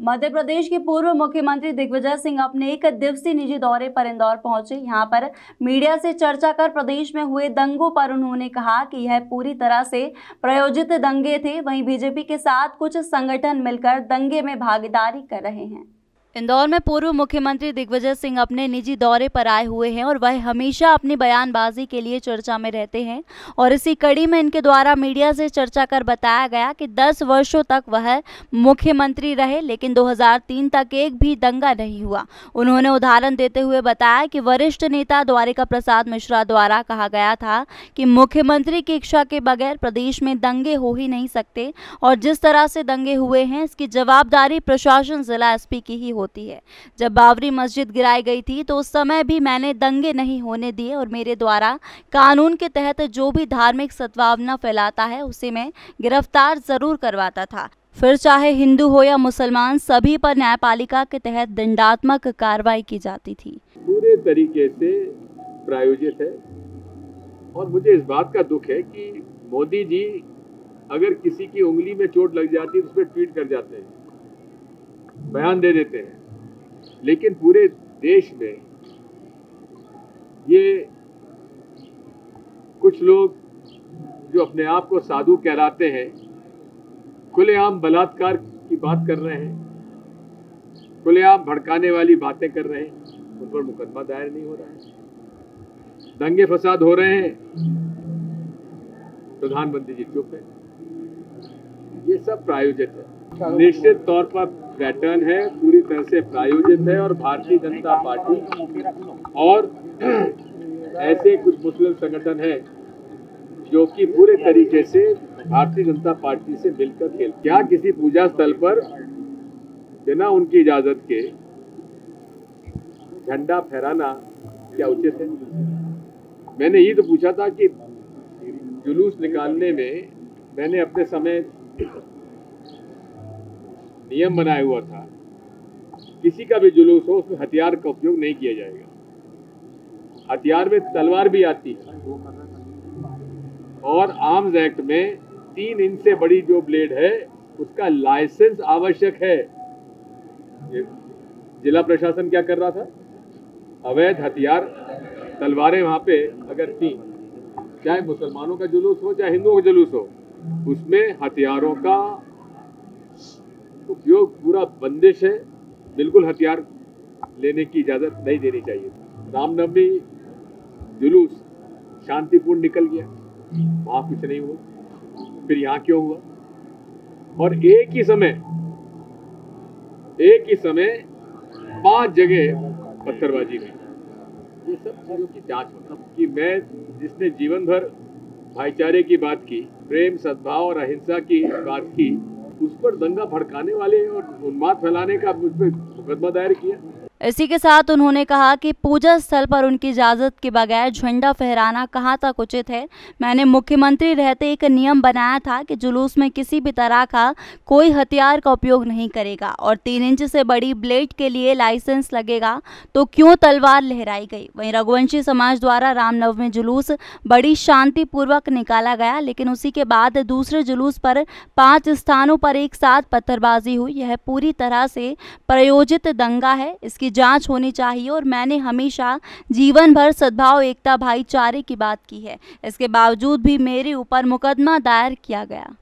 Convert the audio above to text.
मध्य प्रदेश के पूर्व मुख्यमंत्री दिग्विजय सिंह अपने एक दिवसीय निजी दौरे पर इंदौर पहुंचे। यहां पर मीडिया से चर्चा कर प्रदेश में हुए दंगों पर उन्होंने कहा कि यह पूरी तरह से प्रायोजित दंगे थे। वहीं बीजेपी के साथ कुछ संगठन मिलकर दंगे में भागीदारी कर रहे हैं। इंदौर में पूर्व मुख्यमंत्री दिग्विजय सिंह अपने निजी दौरे पर आए हुए हैं और वह हमेशा अपनी बयानबाजी के लिए चर्चा में रहते हैं और इसी कड़ी में इनके द्वारा मीडिया से चर्चा कर बताया गया कि 10 वर्षों तक वह मुख्यमंत्री रहे, लेकिन 2003 तक एक भी दंगा नहीं हुआ। उन्होंने उदाहरण देते हुए बताया कि वरिष्ठ नेता द्वारिका प्रसाद मिश्रा द्वारा कहा गया था कि मुख्यमंत्री की इच्छा के बगैर प्रदेश में दंगे हो ही नहीं सकते और जिस तरह से दंगे हुए हैं इसकी जवाबदारी प्रशासन जिला एसपी की ही होती है। जब बाबरी मस्जिद गिराई गई थी तो उस समय भी मैंने दंगे नहीं होने दिए और मेरे द्वारा कानून के तहत जो भी धार्मिक सद्भावना फैलाता है उसे मैं गिरफ्तार जरूर करवाता था। फिर चाहे हिंदू हो या मुसलमान, सभी पर न्यायपालिका के तहत दंडात्मक कार्रवाई की जाती थी। पूरे तरीके से प्रायोजित है और मुझे इस बात का दुख है कि मोदी जी अगर किसी की उंगली में चोट लग जाती है तो उस पर ट्वीट कर जाते हैं, बयान दे देते हैं, लेकिन पूरे देश में ये कुछ लोग जो अपने आप को साधु कहलाते हैं खुलेआम बलात्कार की बात कर रहे हैं, खुलेआम भड़काने वाली बातें कर रहे हैं, उन पर मुकदमा दायर नहीं हो रहा है। दंगे फसाद हो रहे हैं, प्रधानमंत्री जी चुप है। ये सब प्रायोजित है, निश्चित तौर पर पैटर्न है, पूरी तरह से प्रायोजित है और भारतीय जनता पार्टी और ऐसे कुछ मुस्लिम संगठन हैं जो कि पूरे तरीके से भारतीय जनता पार्टी से मिलकर खेल। क्या किसी पूजा स्थल पर बिना उनकी इजाजत के झंडा फहराना क्या उचित है? मैंने ये तो पूछा था कि जुलूस निकालने में मैंने अपने समय नियम बनाया हुआ था, किसी का भी जुलूस हो उसमें हथियार का उपयोग नहीं किया जाएगा। हथियार में तलवार भी आती है और आर्म्स एक्ट में 3 इंच से बड़ी जो ब्लेड है उसका लाइसेंस आवश्यक है। जिला प्रशासन क्या कर रहा था? अवैध हथियार, तलवारें वहां पे अगर थी, चाहे मुसलमानों का जुलूस हो चाहे हिंदुओं का जुलूस हो, उसमें हथियारों का उपयोग पूरा बंदिश है। बिल्कुल हथियार लेने की इजाजत नहीं देनी चाहिए। रामनवमी जुलूस शांतिपूर्ण निकल गया, वहां कुछ नहीं हुआ, फिर यहाँ क्यों हुआ? और एक ही समय 5 जगह पत्थरबाजी में। ये सब चीजों की जांच होना कि मैं जिसने जीवन भर भाईचारे की बात की, प्रेम सद्भाव और अहिंसा की बात की, उस पर दंगा भड़काने वाले और उन्माद फैलाने का मुझ पर मुकदमा दायर किया। इसी के साथ उन्होंने कहा कि पूजा स्थल पर उनकी इजाजत के बगैर झंडा फहराना कहाँ तक उचित है। मैंने मुख्यमंत्री रहते एक नियम बनाया था कि जुलूस में किसी भी तरह का कोई हथियार का उपयोग नहीं करेगा और 3 इंच से बड़ी ब्लेड के लिए लाइसेंस लगेगा, तो क्यों तलवार लहराई गई। वहीं रघुवंशी समाज द्वारा रामनवमी जुलूस बड़ी शांतिपूर्वक निकाला गया, लेकिन उसी के बाद दूसरे जुलूस पर 5 स्थानों पर एक साथ पत्थरबाजी हुई। यह पूरी तरह से प्रायोजित दंगा है, इसकी जांच होनी चाहिए और मैंने हमेशा जीवन भर सद्भाव, एकता, भाईचारे की बात की है। इसके बावजूद भी मेरे ऊपर मुकदमा दायर किया गया।